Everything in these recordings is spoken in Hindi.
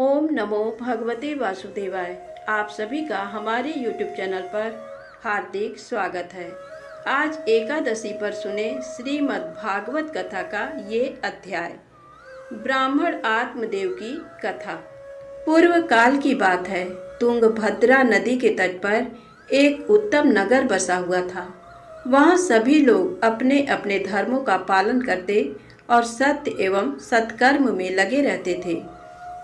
ओम नमो भगवते वासुदेवाय। आप सभी का हमारे YouTube चैनल पर हार्दिक स्वागत है। आज एकादशी पर सुने श्रीमद् भागवत कथा का ये अध्याय, ब्राह्मण आत्मदेव की कथा। पूर्व काल की बात है। तुंगभद्रा नदी के तट पर एक उत्तम नगर बसा हुआ था। वहाँ सभी लोग अपने अपने धर्मों का पालन करते और सत्य एवं सत्कर्म में लगे रहते थे।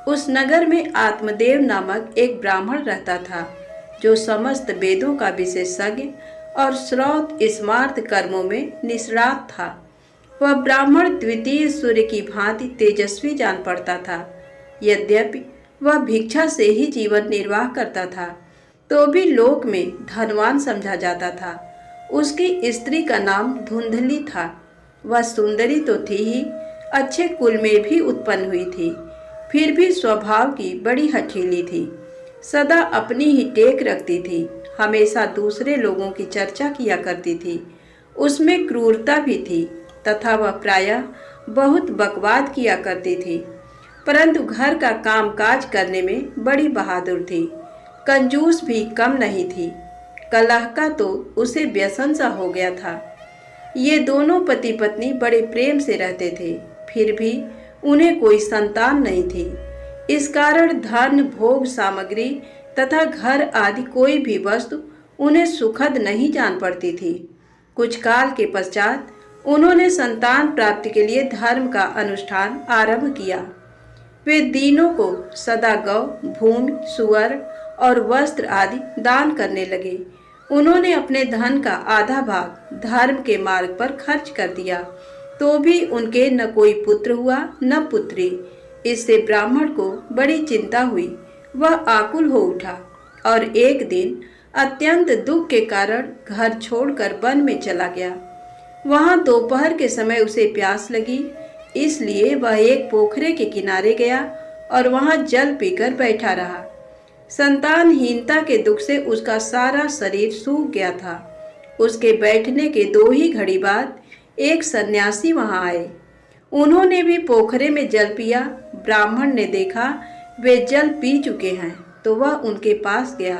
उस नगर में आत्मदेव नामक एक ब्राह्मण रहता था, जो समस्त वेदों का विशेषज्ञ और श्रौत स्मार्त कर्मों में निष्णात था। वह ब्राह्मण द्वितीय सूर्य की भांति तेजस्वी जान पड़ता था। यद्यपि वह भिक्षा से ही जीवन निर्वाह करता था, तो भी लोक में धनवान समझा जाता था। उसकी स्त्री का नाम धुंधली था। वह सुंदरी तो थी ही, अच्छे कुल में भी उत्पन्न हुई थी, फिर भी स्वभाव की बड़ी हठीली थी। सदा अपनी ही टेक रखती थी, हमेशा दूसरे लोगों की चर्चा किया करती थी। उसमें क्रूरता भी थी तथा वह प्रायः बहुत बकवाद किया करती थी, परंतु घर का कामकाज करने में बड़ी बहादुर थी। कंजूस भी कम नहीं थी। कलह का तो उसे व्यसन सा हो गया था। ये दोनों पति पत्नी बड़े प्रेम से रहते थे, फिर भी उन्हें कोई संतान नहीं थी। इस कारण धन, भोग सामग्री तथा घर आदि कोई भी वस्तु उन्हें सुखद नहीं जान पड़ती थी। कुछ काल के पश्चात उन्होंने संतान प्राप्ति के लिए धर्म का अनुष्ठान आरंभ किया। वे दीनों को सदा गौ, भूमि, सुअर और वस्त्र आदि दान करने लगे। उन्होंने अपने धन का आधा भाग धर्म के मार्ग पर खर्च कर दिया, तो भी उनके न कोई पुत्र हुआ न पुत्री। इससे ब्राह्मण को बड़ी चिंता हुई। वह आकुल हो उठा और एक दिन अत्यंत दुख के कारण घर छोड़कर वन में चला गया। वहां दोपहर के समय उसे प्यास लगी, इसलिए वह एक पोखरे के किनारे गया और वहां जल पीकर बैठा रहा। संतानहीनता के दुख से उसका सारा शरीर सूख गया था। उसके बैठने के 2 ही घड़ी बाद एक सन्यासी वहां आए। उन्होंने भी पोखरे में जल पिया। ब्राह्मण ने देखा वे जल पी चुके हैं, तो वह उनके पास गया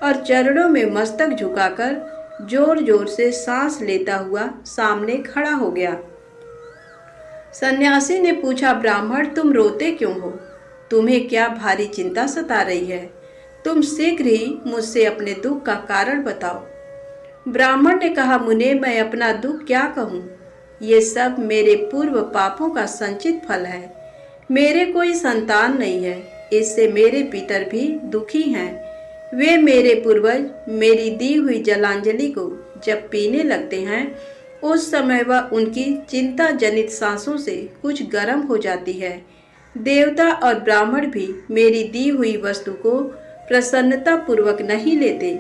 और चरणों में मस्तक झुकाकर जोर जोर से सांस लेता हुआ सामने खड़ा हो गया। सन्यासी ने पूछा, ब्राह्मण तुम रोते क्यों हो? तुम्हें क्या भारी चिंता सता रही है? तुम शीघ्र ही मुझसे अपने दुख का कारण बताओ। ब्राह्मण ने कहा, मुने मैं अपना दुख क्या कहूँ? ये सब मेरे पूर्व पापों का संचित फल है। मेरे कोई संतान नहीं है, इससे मेरे पितर भी दुखी हैं। वे मेरे पूर्वज मेरी दी हुई जलांजलि को जब पीने लगते हैं, उस समय वह उनकी चिंता जनित सांसों से कुछ गर्म हो जाती है। देवता और ब्राह्मण भी मेरी दी हुई वस्तु को प्रसन्नता पूर्वक नहीं लेते।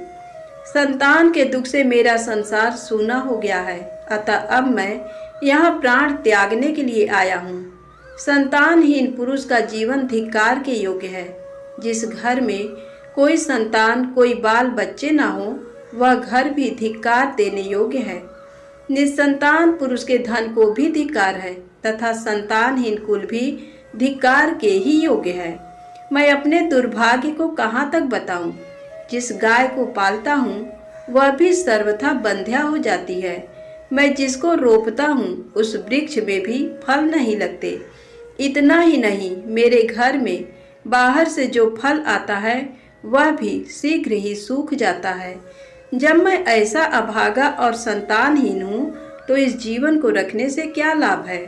संतान के दुख से मेरा संसार सूना हो गया है, अतः अब मैं यहाँ प्राण त्यागने के लिए आया हूँ। संतानहीन पुरुष का जीवन धिक्कार के योग्य है। जिस घर में कोई संतान, कोई बाल बच्चे ना हो, वह घर भी धिक्कार देने योग्य है। निसंतान पुरुष के धन को भी धिक्कार है तथा संतानहीन कुल भी धिक्कार के ही योग्य है। मैं अपने दुर्भाग्य को कहाँ तक बताऊं? जिस गाय को पालता हूँ वह भी सर्वथा बंध्या हो जाती है। मैं जिसको रोपता हूँ उस वृक्ष में भी फल नहीं लगते। इतना ही नहीं, मेरे घर में बाहर से जो फल आता है वह भी शीघ्र ही सूख जाता है। जब मैं ऐसा अभागा और संतानहीन हूँ, तो इस जीवन को रखने से क्या लाभ है?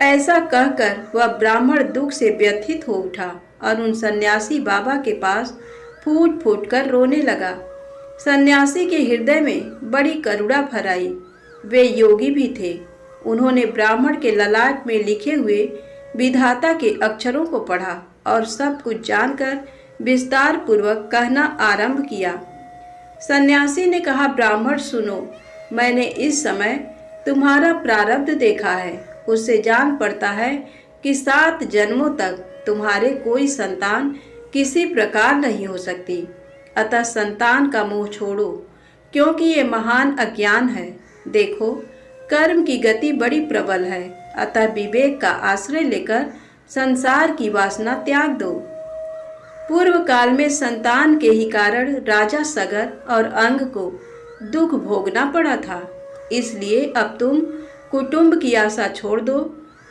ऐसा कहकर वह ब्राह्मण दुख से व्यथित हो उठा और उन सन्यासी बाबा के पास फूट फूट कर रोने लगा। सन्यासी के हृदय में बड़ी करुणा भर आई। वे योगी भी थे। उन्होंने ब्राह्मण के ललाट में लिखे हुए विधाता के अक्षरों को पढ़ा और सब कुछ जानकर विस्तार पूर्वक कहना आरंभ किया। सन्यासी ने कहा, ब्राह्मण सुनो, मैंने इस समय तुम्हारा प्रारब्ध देखा है। उससे जान पड़ता है कि 7 जन्मों तक तुम्हारे कोई संतान किसी प्रकार नहीं हो सकती। अतः संतान का मोह छोड़ो, क्योंकि ये महान अज्ञान है। देखो, कर्म की गति बड़ी प्रबल है, अतः विवेक का आश्रय लेकर संसार की वासना त्याग दो। पूर्व काल में संतान के ही कारण राजा सगर और अंग को दुख भोगना पड़ा था। इसलिए अब तुम कुटुंब की आशा छोड़ दो,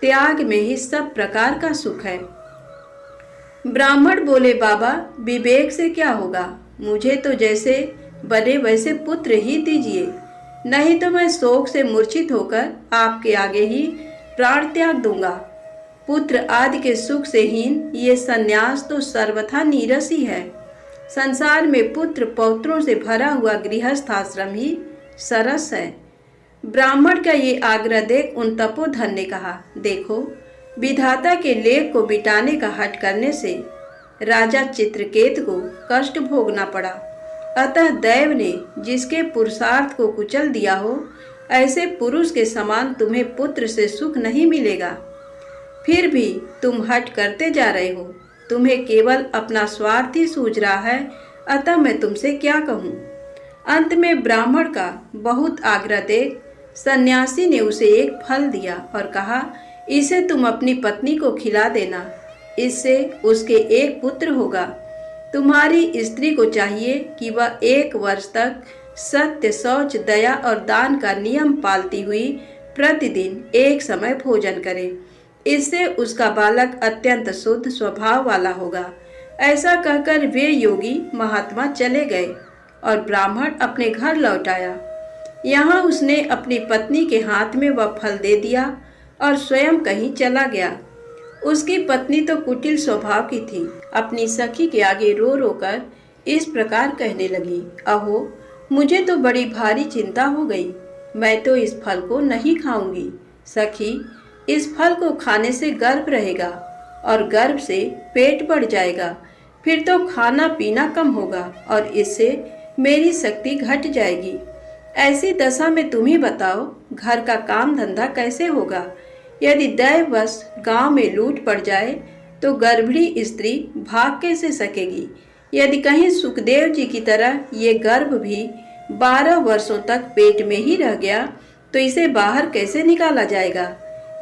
त्याग में ही सब प्रकार का सुख है। ब्राह्मण बोले, बाबा विवेक से क्या होगा, मुझे तो जैसे बने वैसे पुत्र ही दीजिए, नहीं तो मैं शोक से मूर्छित होकर आपके आगे ही प्राण त्याग दूंगा। पुत्र आदि के सुख से हीन ये सन्यास तो सर्वथा नीरस ही है। संसार में पुत्र पौत्रों से भरा हुआ गृहस्थाश्रम ही सरस है। ब्राह्मण का ये आग्रह देख उन तपोधन ने कहा, देखो विधाता के लेख को मिटाने का हठ करने से राजा चित्रकेत को कष्ट भोगना पड़ा। अतः दैव ने जिसके पुरुषार्थ को कुचल दिया हो, ऐसे पुरुष के समान तुम्हें पुत्र से सुख नहीं मिलेगा। फिर भी तुम हठ करते जा रहे हो, तुम्हें केवल अपना स्वार्थ ही सूझ रहा है, अतः मैं तुमसे क्या कहूँ। अंत में ब्राह्मण का बहुत आग्रह देख सन्यासी ने उसे एक फल दिया और कहा, इसे तुम अपनी पत्नी को खिला देना, इससे उसके एक पुत्र होगा। तुम्हारी स्त्री को चाहिए कि वह 1 वर्ष तक सत्य, शौच, दया और दान का नियम पालती हुई प्रतिदिन एक समय भोजन करे। इससे उसका बालक अत्यंत शुद्ध स्वभाव वाला होगा। ऐसा कहकर वे योगी महात्मा चले गए और ब्राह्मण अपने घर लौट आया। यहाँ उसने अपनी पत्नी के हाथ में वह फल दे दिया और स्वयं कहीं चला गया। उसकी पत्नी तो कुटिल स्वभाव की थी। अपनी सखी के आगे रो रो कर इस प्रकार कहने लगी, अहो मुझे तो बड़ी भारी चिंता हो गई, मैं तो इस फल को नहीं खाऊंगी। सखी, इस फल को खाने से गर्भ रहेगा और गर्भ से पेट बढ़ जाएगा, फिर तो खाना पीना कम होगा और इससे मेरी शक्ति घट जाएगी। ऐसी दशा में तुम ही बताओ, घर का काम धंधा कैसे होगा। यदि दैववश गांव में लूट पड़ जाए तो गर्भिणी स्त्री भाग कैसे सकेगी। यदि कहीं सुखदेव जी की तरह ये गर्भ भी 12 वर्षों तक पेट में ही रह गया तो इसे बाहर कैसे निकाला जाएगा।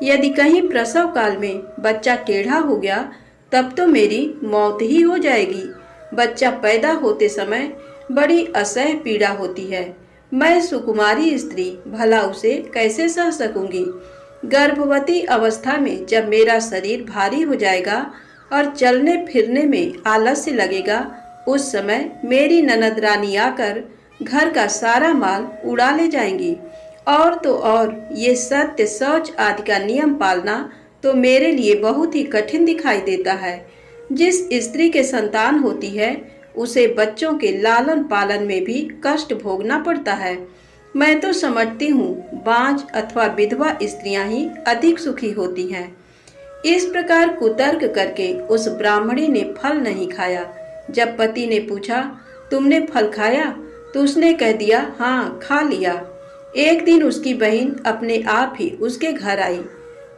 यदि कहीं प्रसव काल में बच्चा टेढ़ा हो गया तब तो मेरी मौत ही हो जाएगी। बच्चा पैदा होते समय बड़ी असह्य पीड़ा होती है। मैं सुकुमारी स्त्री भला उसे कैसे सह सकूंगी। गर्भवती अवस्था में जब मेरा शरीर भारी हो जाएगा और चलने फिरने में आलस्य लगेगा, उस समय मेरी ननद रानी आकर घर का सारा माल उड़ा ले जाएंगी। और तो और ये सत्य, शौच आदि का नियम पालना तो मेरे लिए बहुत ही कठिन दिखाई देता है। जिस स्त्री के संतान होती है उसे बच्चों के लालन पालन में भी कष्ट भोगना पड़ता है। मैं तो समझती हूँ बांझ अथवा विधवा स्त्रियां ही अधिक सुखी होती हैं। इस प्रकार कुतर्क करके उस ब्राह्मणी ने फल नहीं खाया। जब पति ने पूछा, तुमने फल खाया, तो उसने कह दिया, हाँ खा लिया। एक दिन उसकी बहन अपने आप ही उसके घर आई।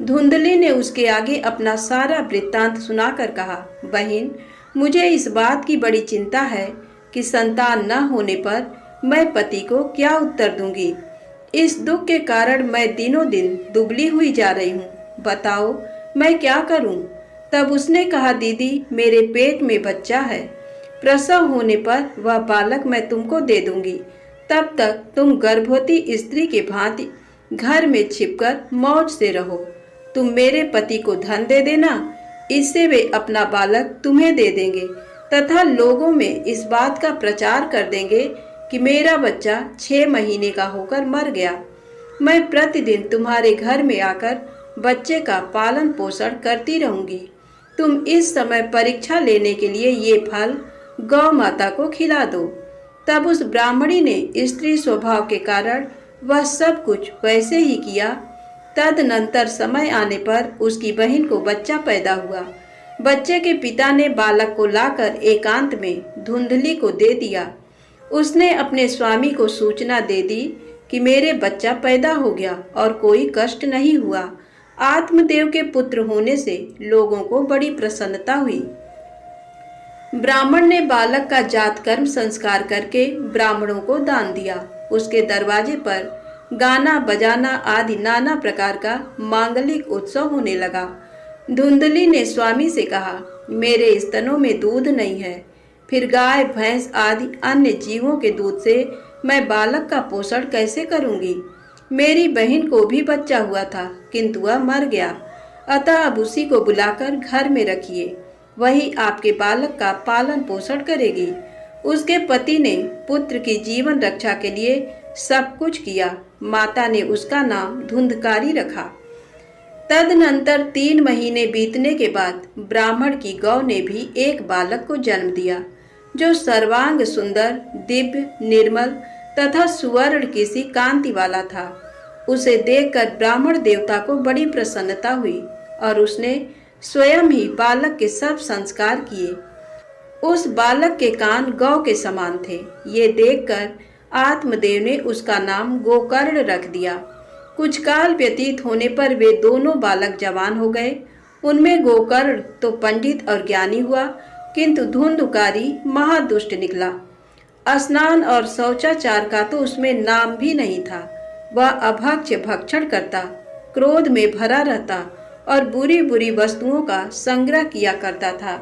धुंधली ने उसके आगे अपना सारा वृत्तांत सुनाकर कहा, बहन मुझे इस बात की बड़ी चिंता है कि संतान न होने पर मैं पति को क्या उत्तर दूंगी। इस दुख के कारण मैं दिनों दिन दुबली हुई जा रही हूँ, बताओ मैं क्या करूँ। तब उसने कहा, दीदी मेरे पेट में बच्चा है, प्रसव होने पर वह बालक मैं तुमको दे दूंगी। तब तक तुम गर्भवती स्त्री के भांति घर में छिपकर मौज से रहो। तुम मेरे पति को धन दे देना, इससे वे अपना बालक तुम्हें दे देंगे तथा लोगों में इस बात का प्रचार कर देंगे कि मेरा बच्चा 6 महीने का होकर मर गया। मैं प्रतिदिन तुम्हारे घर में आकर बच्चे का पालन पोषण करती रहूंगी। तुम इस समय परीक्षा लेने के लिए ये फल गौ माता को खिला दो। तब उस ब्राह्मणी ने स्त्री स्वभाव के कारण वह सब कुछ वैसे ही किया। तदनंतर समय आने पर उसकी बहन को बच्चा पैदा हुआ। बच्चे के पिता ने बालक को लाकर एकांत में धुंधली को दे दिया। उसने अपने स्वामी को सूचना दे दी कि मेरे बच्चा पैदा हो गया और कोई कष्ट नहीं हुआ। आत्मदेव के पुत्र होने से लोगों को बड़ी प्रसन्नता हुई। ब्राह्मण ने बालक का जात कर्म संस्कार करके ब्राह्मणों को दान दिया। उसके दरवाजे पर गाना बजाना आदि नाना प्रकार का मांगलिक उत्सव होने लगा। धुंधली ने स्वामी से कहा, मेरे स्तनों में दूध नहीं है। फिर गाय भैंस आदि अन्य जीवों के दूध से मैं बालक का पोषण कैसे करूंगी? मेरी बहन को भी बच्चा हुआ था, किंतु वह मर गया। अतः अब उसी को बुलाकर घर में रखिए, वही आपके बालक का पालन पोषण करेगी। उसके पति ने पुत्र की जीवन रक्षा के लिए सब कुछ किया। माता ने उसका नाम धुंधकारी रखा। तदनंतर 3 महीने बीतने के बाद ब्राह्मण की गौ ने भी एक बालक को जन्म दिया, जो सर्वांग सुंदर, दिव्य, निर्मल तथा सुवर्ण की सी कांति वाला था। उसे देखकर ब्राह्मण देवता को बड़ी प्रसन्नता हुई और उसने स्वयं ही बालक के सब संस्कार किए। उस बालक के कान गौ के समान थे। ये देखकर आत्मदेव ने उसका नाम गोकर्ण रख दिया। कुछ काल व्यतीत होने पर वे दोनों बालक जवान हो गए। उनमें गोकर्ण तो पंडित और ज्ञानी हुआ, किंतु धुंधकारी महादुष्ट निकला। स्नान और शौचाचार का तो उसमें नाम भी नहीं था। वह अभक्ष्य भक्षण करता, क्रोध में भरा रहता और बुरी बुरी वस्तुओं का संग्रह किया करता था।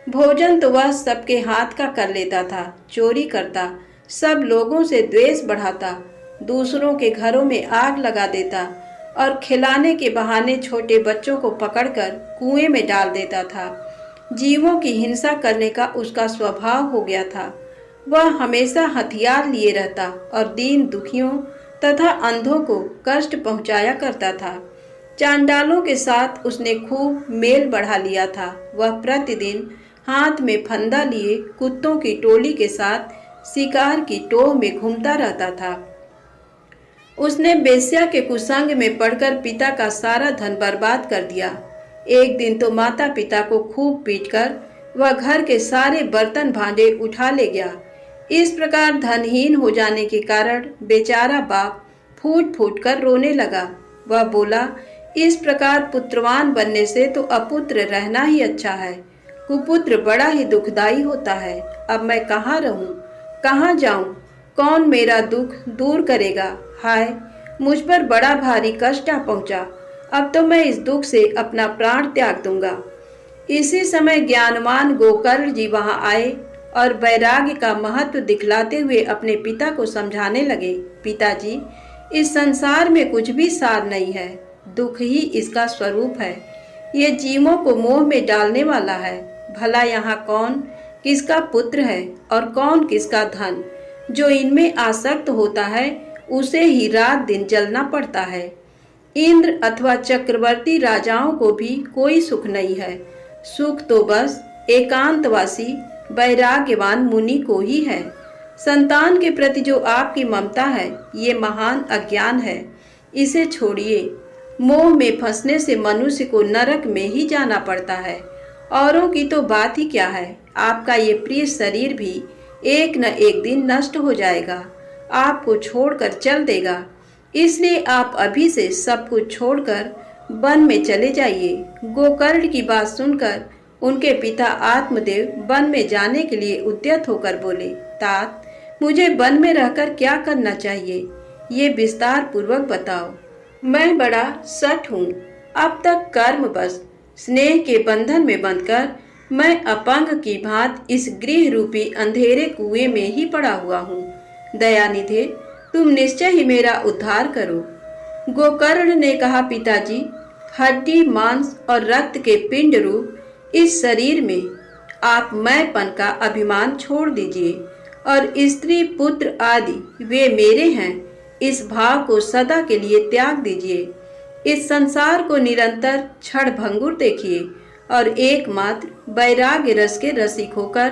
भोजन तो वह सबके हाथ का कर लेता था, चोरी करता, सब लोगों से द्वेष बढ़ाता, दूसरों के घरों में आग लगा देता और खिलाने के बहाने छोटे बच्चों को पकड़कर कुएं में डाल देता था। जीवों की हिंसा करने का उसका स्वभाव हो गया था। वह हमेशा हथियार लिए रहता और दीन दुखियों तथा अंधों को कष्ट पहुंचाया करता था। चांडालों के साथ उसने खूब मेल बढ़ा लिया था। वह प्रतिदिन हाथ में फंदा लिए कुत्तों की टोली के साथ शिकार की टोह में घूमता रहता था। उसने बेश्या के कुसंग में पड़कर पिता का सारा धन बर्बाद कर दिया। एक दिन तो माता पिता को खूब पीटकर वह घर के सारे बर्तन भांडे उठा ले गया। इस प्रकार धनहीन हो जाने के कारण बेचारा बाप फूट फूट कर रोने लगा। वह बोला, इस प्रकार पुत्रवान बनने से तो अपुत्र रहना ही अच्छा है। कुपुत्र बड़ा ही दुखदाई होता है। अब मैं कहाँ रहूं, कहाँ जाऊं? कौन मेरा दुख दूर करेगा? हाय, मुझ पर बड़ा भारी कष्ट आ पहुंचा। अब तो मैं इस दुख से अपना प्राण त्याग दूंगा। इसी समय ज्ञानवान गोकर्ण जी वहां आए और वैराग्य का महत्व दिखलाते हुए अपने पिता को समझाने लगे। पिताजी, इस संसार में कुछ भी सार नहीं है, दुख ही इसका स्वरूप है। ये जीवों को मोह में डालने वाला है। भला यहाँ कौन किसका पुत्र है और कौन किसका धन? जो इनमें आसक्त होता है उसे ही रात दिन जलना पड़ता है। इंद्र अथवा चक्रवर्ती राजाओं को भी कोई सुख नहीं है। सुख तो बस एकांतवासी वैराग्यवान मुनि को ही है। संतान के प्रति जो आपकी ममता है, ये महान अज्ञान है। इसे छोड़िए। मोह में फंसने से मनुष्य को नरक में ही जाना पड़ता है। औरों की तो बात ही क्या है, आपका ये प्रिय शरीर भी एक न एक दिन नष्ट हो जाएगा, आपको छोड़कर चल देगा। इसलिए आप अभी से सब कुछ छोड़कर वन में चले जाइए। गोकर्ण की बात सुनकर उनके पिता आत्मदेव वन में जाने के लिए उद्यत होकर बोले, तात, मुझे वन में रहकर क्या करना चाहिए, ये विस्तार पूर्वक बताओ। मैं बड़ा सठ हूँ। अब तक कर्म बस स्नेह के बंधन में बंधकर मैं अपंग की भांति इस गृह रूपी अंधेरे कुएं में ही पड़ा हुआ हूँ। दयानिधे, तुम निश्चय ही मेरा उद्धार करो। गोकर्ण ने कहा, पिताजी, हड्डी मांस और रक्त के पिंड रूप इस शरीर में आप मैंपन का अभिमान छोड़ दीजिए और स्त्री पुत्र आदि वे मेरे हैं, इस भाव को सदा के लिए त्याग दीजिए। इस संसार को निरंतर क्षण भंगुर देखिए और एकमात्र वैराग्य रस के रसिक होकर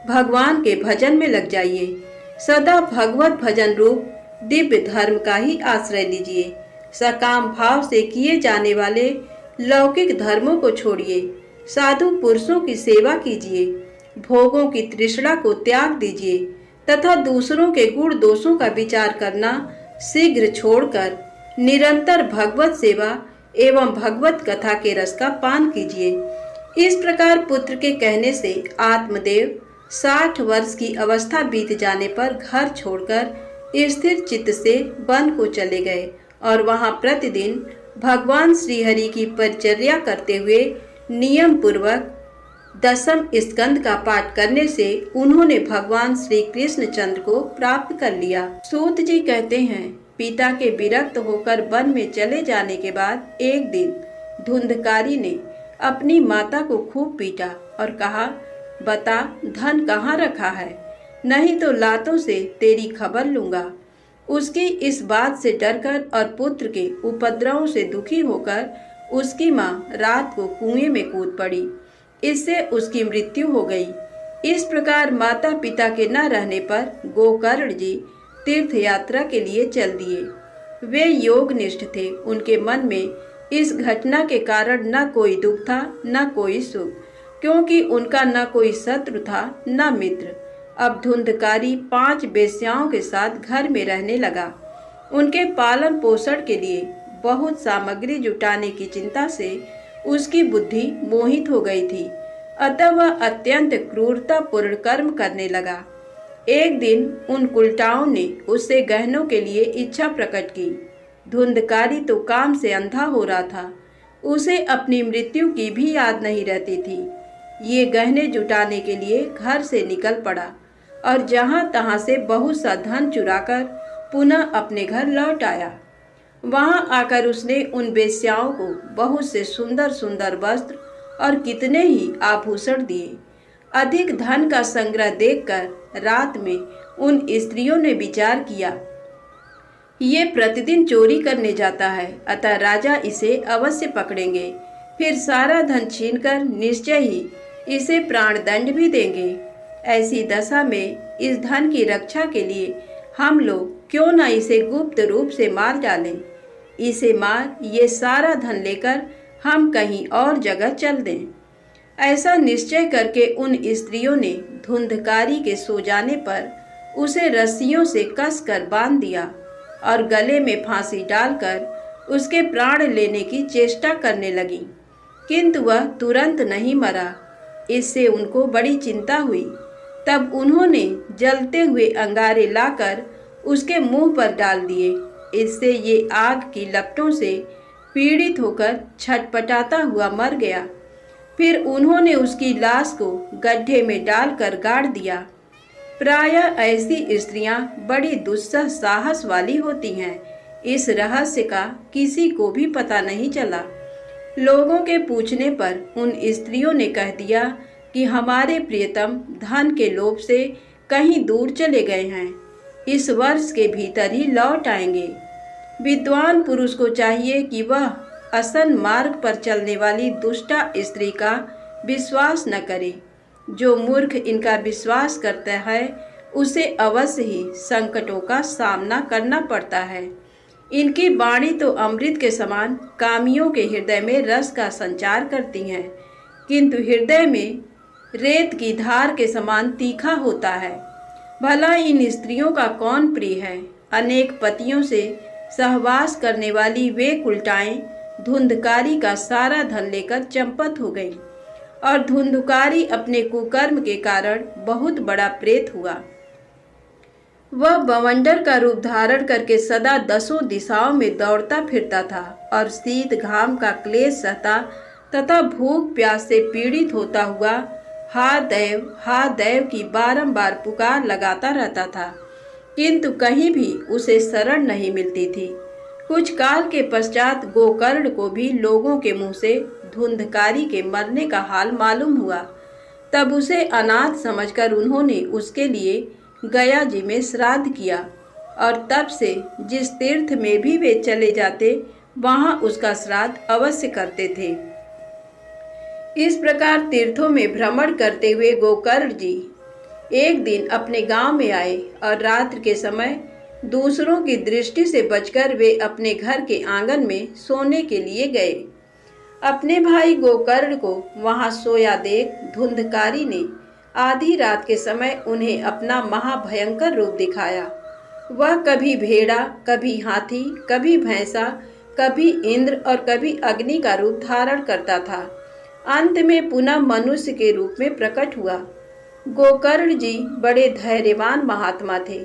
भगवान के भजन में लग जाइए। सदा भगवत भजन रूप दिव्य धर्म का ही आश्रय लीजिए। सकाम भाव से किए जाने वाले लौकिक धर्मों को छोड़िए। साधु पुरुषों की सेवा कीजिए। भोगों की तृष्णा को त्याग दीजिए तथा दूसरों के गुण दोषों का विचार करना शीघ्र छोड़कर निरंतर भगवत सेवा एवं भगवत कथा के रस का पान कीजिए। इस प्रकार पुत्र के कहने से आत्मदेव 60 वर्ष की अवस्था बीत जाने पर घर छोड़कर स्थिर चित्त से वन को चले गए और वहां प्रतिदिन भगवान श्रीहरि की परिचर्या करते हुए नियम पूर्वक दशम स्कंद का पाठ करने से उन्होंने भगवान श्री कृष्ण चंद्र को प्राप्त कर लिया। सूत जी कहते हैं, पिता के विरक्त होकर वन में चले जाने के बाद एक दिन धुंधकारी ने अपनी माता को खूब पीटा और कहा, बता धन कहाँ रखा है, नहीं तो लातों से तेरी खबर लूंगा। उसकी इस बात से डरकर और पुत्र के उपद्रवों से दुखी होकर उसकी माँ रात को कुएं में कूद पड़ी। इससे उसकी मृत्यु हो गई। इस प्रकार माता पिता के न रहने पर गोकर्ण जी तीर्थ यात्रा के लिए चल दिए। वे योगनिष्ठ थे। उनके मन में इस घटना के कारण न कोई दुख था न कोई सुख, क्योंकि उनका न कोई शत्रु था न मित्र। अब धुंधकारी 5 वेश्याओं के साथ घर में रहने लगा। उनके पालन पोषण के लिए बहुत सामग्री जुटाने की चिंता से उसकी बुद्धि मोहित हो गई थी, अतः वह अत्यंत क्रूरतापूर्ण कर्म करने लगा। एक दिन उन कुलटाओं ने उससे गहनों के लिए इच्छा प्रकट की। धुंधकारी तो काम से अंधा हो रहा था, उसे अपनी मृत्यु की भी याद नहीं रहती थी। ये गहने जुटाने के लिए घर से निकल पड़ा और जहाँ तहाँ से बहुत सा धन चुराकर पुनः अपने घर लौट आया। वहाँ आकर उसने उन वेश्याओं को बहुत से सुंदर सुंदर वस्त्र और कितने ही आभूषण दिए। अधिक धन का संग्रह देखकर रात में उन स्त्रियों ने विचार किया, ये प्रतिदिन चोरी करने जाता है, अतः राजा इसे अवश्य पकड़ेंगे, फिर सारा धन छीनकर निश्चय ही इसे प्राणदंड भी देंगे। ऐसी दशा में इस धन की रक्षा के लिए हम लोग क्यों न इसे गुप्त रूप से मार डालें। इसे मार ये सारा धन लेकर हम कहीं और जगह चल दें। ऐसा निश्चय करके उन स्त्रियों ने धुंधकारी के सो जाने पर उसे रस्सियों से कसकर बांध दिया और गले में फांसी डालकर उसके प्राण लेने की चेष्टा करने लगी, किंतु वह तुरंत नहीं मरा। इससे उनको बड़ी चिंता हुई। तब उन्होंने जलते हुए अंगारे लाकर उसके मुंह पर डाल दिए। इससे ये आग की लपटों से पीड़ित होकर छटपटाता हुआ मर गया। फिर उन्होंने उसकी लाश को गड्ढे में डालकर गाड़ दिया। प्रायः ऐसी स्त्रियां बड़ी दुस्सह साहस वाली होती हैं। इस रहस्य का किसी को भी पता नहीं चला। लोगों के पूछने पर उन स्त्रियों ने कह दिया कि हमारे प्रियतम धन के लोभ से कहीं दूर चले गए हैं, इस वर्ष के भीतर ही लौट आएंगे। विद्वान पुरुष को चाहिए कि वह असन मार्ग पर चलने वाली दुष्टा स्त्री का विश्वास न करे। जो मूर्ख इनका विश्वास करता है उसे अवश्य ही संकटों का सामना करना पड़ता है। इनकी वाणी तो अमृत के समान कामियों के हृदय में रस का संचार करती हैं, किंतु हृदय में रेत की धार के समान तीखा होता है। भला इन स्त्रियों का कौन प्रिय है। अनेक पतियों से सहवास करने वाली वे कुलटाएं धुंधकारी का सारा धन लेकर चंपत हो गई और धुंधकारी अपने कुकर्म के कारण बहुत बड़ा प्रेत हुआ। वह बवंडर का रूप धारण करके सदा 10 दिशाओं में दौड़ता फिरता था और शीत घाम का क्लेश सहता तथा भूख प्यास से पीड़ित होता हुआ हा देव की बारंबार पुकार लगाता रहता था, किंतु कहीं भी उसे शरण नहीं मिलती थी। कुछ काल के पश्चात गोकर्ण को भी लोगों के मुंह से धुंधकारी के मरने का हाल मालूम हुआ। तब उसे अनाथ समझकर उन्होंने उसके लिए गया जी में श्राद्ध किया और तब से जिस तीर्थ में भी वे चले जाते वहां उसका श्राद्ध अवश्य करते थे। इस प्रकार तीर्थों में भ्रमण करते हुए गोकर्ण जी एक दिन अपने गांव में आए और रात्रि के समय दूसरों की दृष्टि से बचकर वे अपने घर के आंगन में सोने के लिए गए। अपने भाई गोकर्ण को वहां सोया देख धुंधकारी ने आधी रात के समय उन्हें अपना महाभयंकर रूप दिखाया। वह कभी भेड़ा, कभी हाथी, कभी भैंसा, कभी इंद्र और कभी अग्नि का रूप धारण करता था। अंत में पुनः मनुष्य के रूप में प्रकट हुआ। गोकर्ण जी बड़े धैर्यवान महात्मा थे।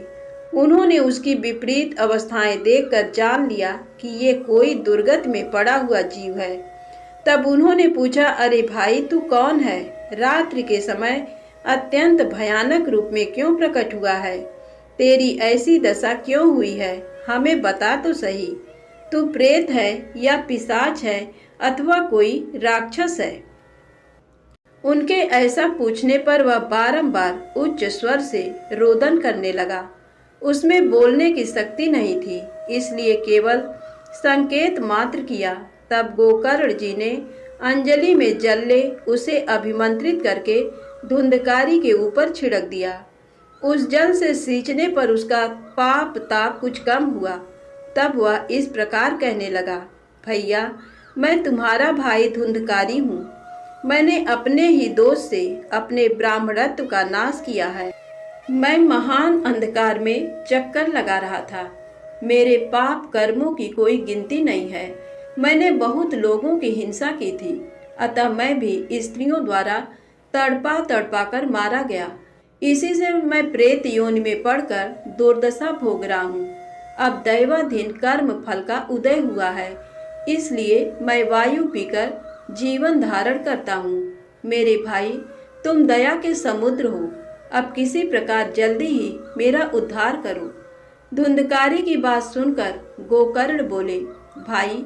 उन्होंने उसकी विपरीत अवस्थाएं देखकर जान लिया कि ये कोई दुर्गति में पड़ा हुआ जीव है, तब उन्होंने पूछा, अरे भाई तू कौन है? रात्रि के समय अत्यंत भयानक रूप में क्यों प्रकट हुआ है? तेरी ऐसी दशा क्यों हुई है? हमें बता तो सही। तू प्रेत है या पिशाच है अथवा कोई राक्षस है? उनके ऐसा पूछने पर वह बारंबार उच्च स्वर से रोदन करने लगा। उसमें बोलने की शक्ति नहीं थी, इसलिए केवल संकेत मात्र किया। तब गोकर्ण जी ने अंजलि में जल ले उसे अभिमंत्रित करके धुंधकारी के ऊपर छिड़क दिया। उस जल से सींचने पर उसका पाप ताप कुछ कम हुआ। तब वह इस प्रकार कहने लगा, भैया मैं तुम्हारा भाई धुंधकारी हूँ। मैंने अपने ही दोष से अपने ब्राह्मणत्व का नाश किया है। मैं महान अंधकार में चक्कर लगा रहा था। मेरे पाप कर्मों की कोई गिनती नहीं है। मैंने बहुत लोगों की हिंसा की थी, अतः मैं भी स्त्रियों द्वारा तड़पा तड़पा कर मारा गया। इसी से मैं प्रेत योनि में पड़कर दुर्दशा भोग रहा हूँ। अब दैवाधीन कर्म फल का उदय हुआ है, इसलिए मैं वायु पीकर जीवन धारण करता हूँ। मेरे भाई तुम दया के समुद्र हो, अब किसी प्रकार जल्दी ही मेरा उद्धार करो। धुंधकारी की बात सुनकर गोकर्ण बोले, भाई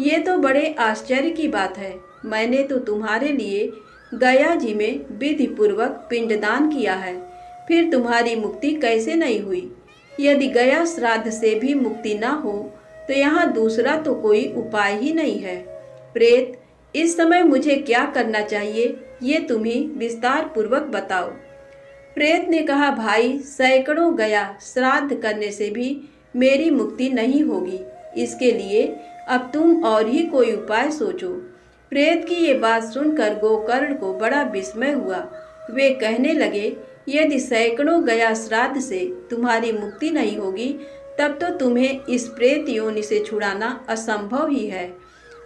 ये तो बड़े आश्चर्य की बात है। मैंने तो तुम्हारे लिए गया जी में विधि पूर्वक पिंडदान किया है, फिर तुम्हारी मुक्ति कैसे नहीं हुई? यदि गया श्राद्ध से भी मुक्ति न हो तो यहाँ दूसरा तो कोई उपाय ही नहीं है। प्रेत, इस समय मुझे क्या करना चाहिए ये तुम ही विस्तार पूर्वक बताओ। प्रेत ने कहा, भाई सैकड़ों गया श्राद्ध करने से भी मेरी मुक्ति नहीं होगी। इसके लिए अब तुम और ही कोई उपाय सोचो। प्रेत की ये बात सुनकर गोकर्ण को बड़ा विस्मय हुआ। वे कहने लगे, यदि सैकड़ों गया श्राद्ध से तुम्हारी मुक्ति नहीं होगी तब तो तुम्हें इस प्रेत योनि से छुड़ाना असंभव ही है।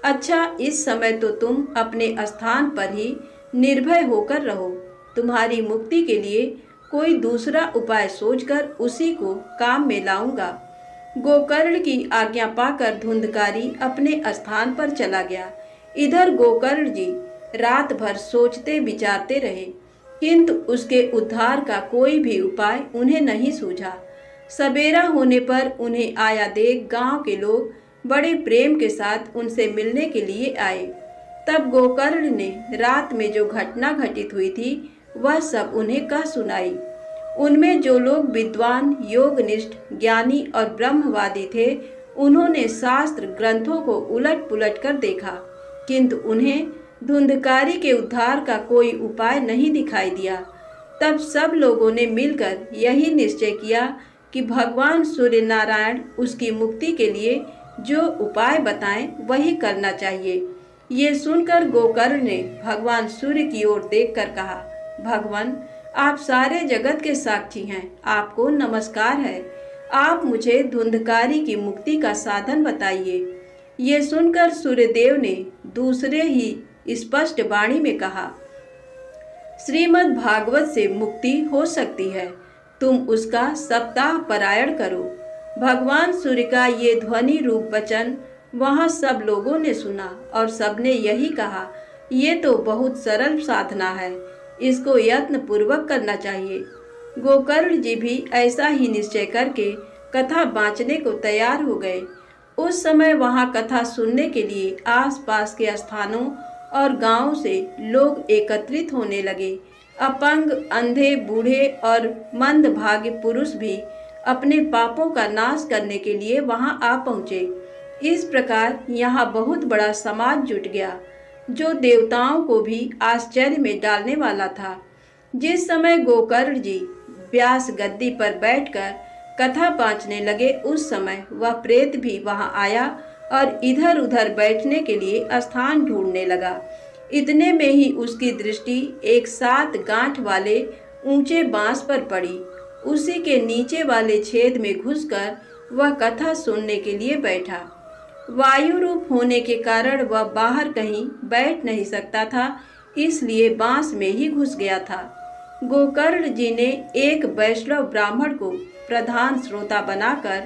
अच्छा, इस समय तो तुम अपने स्थान पर ही निर्भय होकर रहो। तुम्हारी मुक्ति के लिए कोई दूसरा उपाय सोचकर उसी को काम में लाऊंगा। गोकर्ण की आज्ञा पाकर धुंधकारी अपने स्थान पर चला गया। इधर गोकर्ण जी रात भर सोचते विचारते रहे, किंतु उसके उद्धार का कोई भी उपाय उन्हें नहीं सूझा। सवेरा होने पर उन्हें आया देख गांव के लोग बड़े प्रेम के साथ उनसे मिलने के लिए आए। तब गोकर्ण ने रात में जो घटना घटित हुई थी वह सब उन्हें कह सुनाई। उनमें जो लोग विद्वान, योगनिष्ठ, ज्ञानी और ब्रह्मवादी थे, उन्होंने शास्त्र ग्रंथों को उलट पुलट कर देखा, किंतु उन्हें धुंधकारी के उद्धार का कोई उपाय नहीं दिखाई दिया। तब सब लोगों ने मिलकर यही निश्चय किया कि भगवान सूर्य नारायण उसकी मुक्ति के लिए जो उपाय बताएं वही करना चाहिए। ये सुनकर गोकर्ण ने भगवान सूर्य की ओर देखकर कहा, भगवान आप सारे जगत के साक्षी हैं, आपको नमस्कार है। आप मुझे धुंधकारी की मुक्ति का साधन बताइए। ये सुनकर सूर्यदेव ने दूसरे ही स्पष्ट वाणी में कहा, श्रीमद् भागवत से मुक्ति हो सकती है, तुम उसका सप्ताह पारायण करो। भगवान सूर्य का ये ध्वनि रूप वचन वहाँ सब लोगों ने सुना और सबने यही कहा, ये तो बहुत सरल साधना है, इसको यत्न पूर्वक करना चाहिए। गोकर्ण जी भी ऐसा ही निश्चय करके कथा बाँचने को तैयार हो गए। उस समय वहाँ कथा सुनने के लिए आसपास के स्थानों और गांवों से लोग एकत्रित होने लगे। अपंग, अंधे, बूढ़े और मंदभागी पुरुष भी अपने पापों का नाश करने के लिए वहां आ पहुँचे। इस प्रकार यहाँ बहुत बड़ा समाज जुट गया, जो देवताओं को भी आश्चर्य में डालने वाला था। जिस समय गोकर्ण जी व्यास गद्दी पर बैठकर कथा बाँचने लगे, उस समय वह प्रेत भी वहां आया और इधर उधर बैठने के लिए स्थान ढूंढने लगा। इतने में ही उसकी दृष्टि एक 7 गांठ वाले ऊंचे बांस पर पड़ी। उसी के नीचे वाले छेद में घुसकर वह कथा सुनने के लिए बैठा। वायु रूप होने के कारण वह बाहर कहीं बैठ नहीं सकता था, इसलिए बांस में ही घुस गया था। गोकर्ण जी ने एक वैष्णव ब्राह्मण को प्रधान श्रोता बनाकर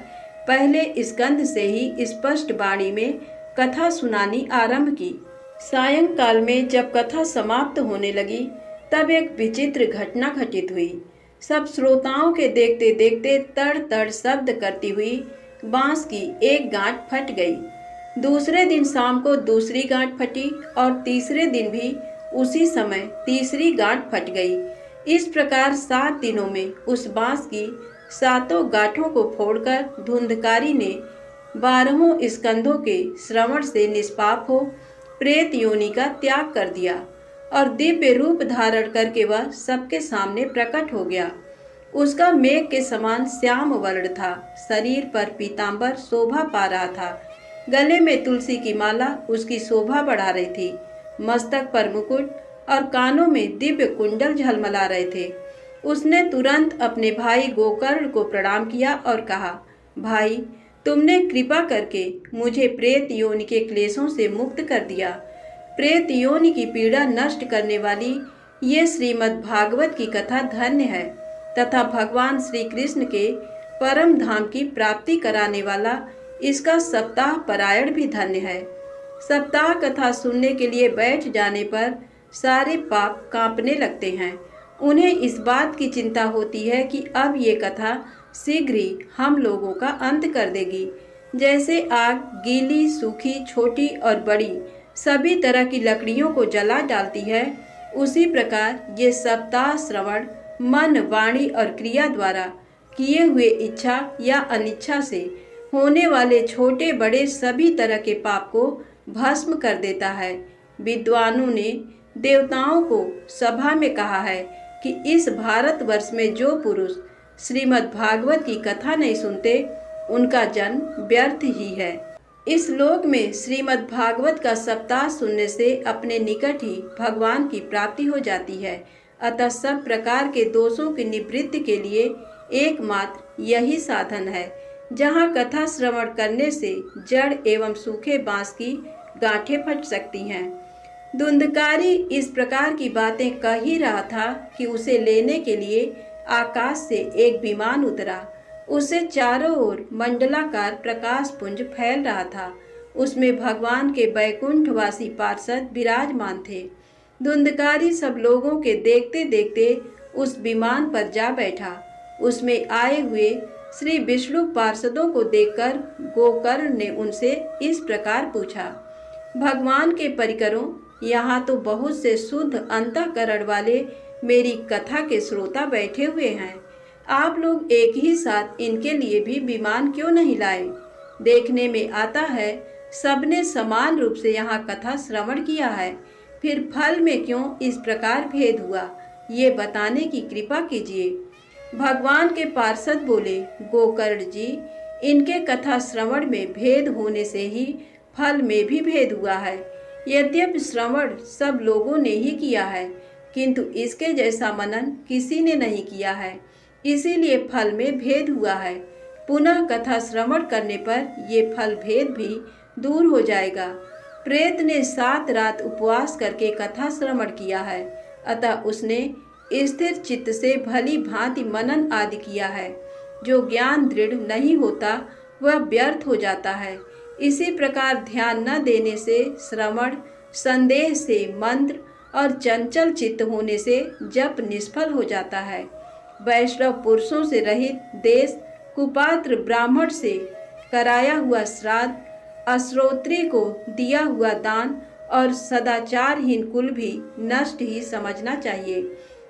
पहले स्कंद से ही स्पष्ट वाणी में कथा सुनानी आरंभ की। सायंकाल में जब कथा समाप्त होने लगी तब एक विचित्र घटना घटित हुई। सब श्रोताओं के देखते देखते तड़ तड़ शब्द करती हुई बांस की एक गांठ फट गई। दूसरे दिन शाम को दूसरी गांठ फटी और तीसरे दिन भी उसी समय तीसरी गांठ फट गई। इस प्रकार 7 दिनों में उस बांस की 7 गांठों को फोड़कर धुंधकारी ने 12 स्कंदों के श्रवण से निष्पाप हो प्रेत योनि का त्याग कर दिया और दिव्य रूप धारण करके वह सबके सामने प्रकट हो गया। उसका मेघ के समान श्याम वर्ण था, शरीर पर पीतांबर शोभा पा रहा था, गले में तुलसी की माला उसकी शोभा बढ़ा रही थी, मस्तक पर मुकुट और कानों में दिव्य कुंडल झलमला रहे थे। उसने तुरंत अपने भाई गोकर्ण को प्रणाम किया और कहा, भाई, तुमने कृपा करके मुझे प्रेत योनि के क्लेशों से मुक्त कर दिया। प्रेत योनि की पीड़ा नष्ट करने वाली ये श्रीमद् भागवत की कथा धन्य है तथा भगवान श्री कृष्ण के परम धाम की प्राप्ति कराने वाला इसका सप्ताह पारायण भी धन्य है। सप्ताह कथा सुनने के लिए बैठ जाने पर सारे पाप कांपने लगते हैं। उन्हें इस बात की चिंता होती है कि अब ये कथा शीघ्र ही हम लोगों का अंत कर देगी। जैसे आग गीली, सूखी, छोटी और बड़ी सभी तरह की लकड़ियों को जला डालती है, उसी प्रकार ये सप्ताह श्रवण मन, वाणी और क्रिया द्वारा किए हुए इच्छा या अनिच्छा से होने वाले छोटे बड़े सभी तरह के पाप को भस्म कर देता है। विद्वानों ने देवताओं को सभा में कहा है कि इस भारतवर्ष में जो पुरुष श्रीमद् भागवत की कथा नहीं सुनते उनका जन्म व्यर्थ ही है। इस लोक में श्रीमद् भागवत का सप्ताह सुनने से अपने निकट ही भगवान की प्राप्ति हो जाती है। अतः सब प्रकार के दोषों की निवृत्ति के लिए एकमात्र यही साधन है। जहाँ कथा श्रवण करने से जड़ एवं सूखे बांस की गांठें फट सकती हैं। धुंधकारी इस प्रकार की बातें कह ही रहा था कि उसे लेने के लिए आकाश से एक विमान उतरा। उसे चारों ओर मंडलाकार प्रकाश पुंज फैल रहा था। उसमें भगवान के बैकुंठवासी पार्षद विराजमान थे। धुंधकारी सब लोगों के देखते देखते उस विमान पर जा बैठा। उसमें आए हुए श्री विष्णु पार्षदों को देखकर गोकर्ण ने उनसे इस प्रकार पूछा, भगवान के परिकरों, यहाँ तो बहुत से शुद्ध अंतःकरण वाले मेरी कथा के श्रोता बैठे हुए हैं। आप लोग एक ही साथ इनके लिए भी विमान क्यों नहीं लाए? देखने में आता है सबने समान रूप से यहाँ कथा श्रवण किया है, फिर फल में क्यों इस प्रकार भेद हुआ, ये बताने की कृपा कीजिए। भगवान के पार्षद बोले, गोकर्ण जी, इनके कथा श्रवण में भेद होने से ही फल में भी भेद हुआ है। यद्यपि श्रवण सब लोगों ने ही किया है, किंतु इसके जैसा मनन किसी ने नहीं किया है, इसीलिए फल में भेद हुआ है। पुनः कथा श्रवण करने पर ये फल भेद भी दूर हो जाएगा। प्रेत ने 7 रात उपवास करके कथा श्रवण किया है, अतः उसने स्थिर चित्त से भली भांति मनन आदि किया है। जो ज्ञान दृढ़ नहीं होता वह व्यर्थ हो जाता है। इसी प्रकार ध्यान न देने से श्रवण, संदेह से मंत्र और चंचल चित्त होने से जप निष्फल हो जाता है। वैष्णव पुरुषों से रहित देश, कुपात्र ब्राह्मण से कराया हुआ श्राद्ध, अश्रोत्री को दिया हुआ दान और सदाचारहीन कुल भी नष्ट ही समझना चाहिए।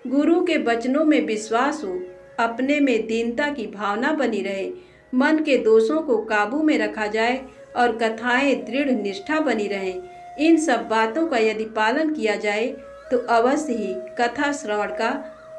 गुरु के वचनों में विश्वास हो, अपने में दीनता की भावना बनी रहे, मन के दोषों को काबू में रखा जाए और कथाएं दृढ़ निष्ठा बनी रहे। इन सब बातों का यदि पालन किया जाए तो अवश्य ही कथा श्रवण का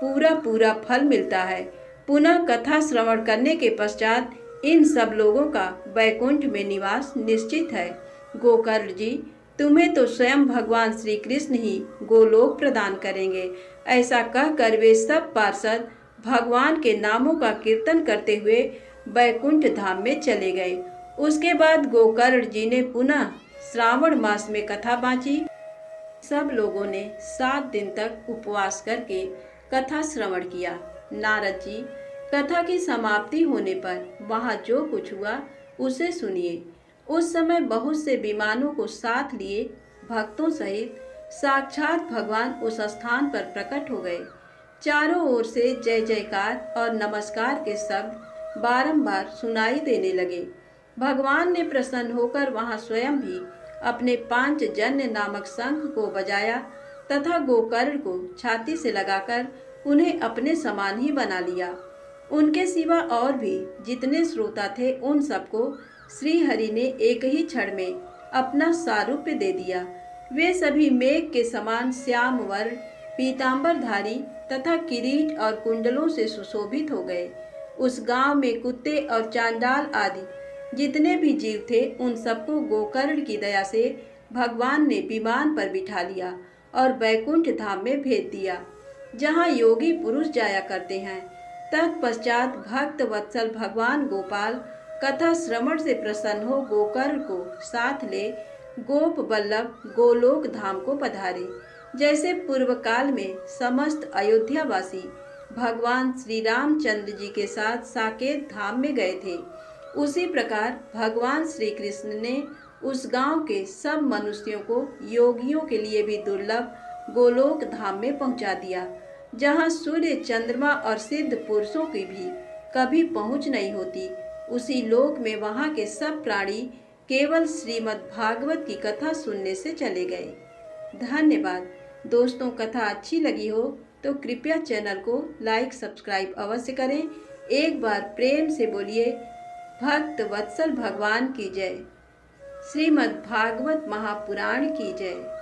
पूरा फल मिलता है। पुनः कथा श्रवण करने के पश्चात इन सब लोगों का वैकुंठ में निवास निश्चित है। गोकर्ण जी, तुम्हें तो स्वयं भगवान श्री कृष्ण ही गोलोक प्रदान करेंगे। ऐसा कहकर वे सब पार्षद भगवान के नामों का कीर्तन करते हुए वैकुंठ धाम में चले गए। उसके बाद गोकर्ण जी ने पुनः श्रावण मास में कथा बाँची। सब लोगों ने 7 दिन तक उपवास करके कथा श्रवण किया। नारद जी, कथा की समाप्ति होने पर वहाँ जो कुछ हुआ उसे सुनिए। उस समय बहुत से विमानों को साथ लिए भक्तों सहित साक्षात भगवान उस स्थान पर प्रकट हो गए। चारों ओर से जय जयकार और नमस्कार के शब्द बारंबार सुनाई देने लगे। भगवान ने प्रसन्न होकर वहां स्वयं भी अपने पांचजन्य नामक शंख को बजाया तथा गोकर्ण को छाती से लगाकर उन्हें अपने समान ही बना लिया। उनके सिवा और भी जितने श्रोता थे उन सबको श्री हरि ने एक ही क्षण में अपना सारूप्य दे दिया। वे सभी मेघ के समान श्याम वर्ण पीतांबरधारी तथा किरीट और कुंडलों से सुशोभित हो गए। उस गांव में कुत्ते और चांडाल आदि जितने भी जीव थे उन सबको गोकर्ण की दया से भगवान ने विमान पर बिठा लिया और बैकुंठ धाम में भेज दिया, जहां योगी पुरुष जाया करते हैं। तत्पश्चात भक्त वत्सल भगवान गोपाल कथा श्रवण से प्रसन्न हो गोकर्ण को साथ ले गोप वल्लभ गोलोक धाम को पधारे। जैसे पूर्व काल में समस्त अयोध्यावासी भगवान श्री रामचंद्र जी के साथ साकेत धाम में गए थे, उसी प्रकार भगवान श्री कृष्ण ने उस गांव के सब मनुष्यों को योगियों के लिए भी दुर्लभ गोलोक धाम में पहुंचा दिया, जहां सूर्य चंद्रमा और सिद्ध पुरुषों की भी कभी पहुंच नहीं होती। उसी लोक में वहां के सब प्राणी केवल श्रीमद् भागवत की कथा सुनने से चले गए। धन्यवाद दोस्तों। कथा अच्छी लगी हो तो कृपया चैनल को लाइक सब्सक्राइब अवश्य करें। एक बार प्रेम से बोलिए भक्त वत्सल भगवान की जय। श्रीमद् भागवत महापुराण की जय।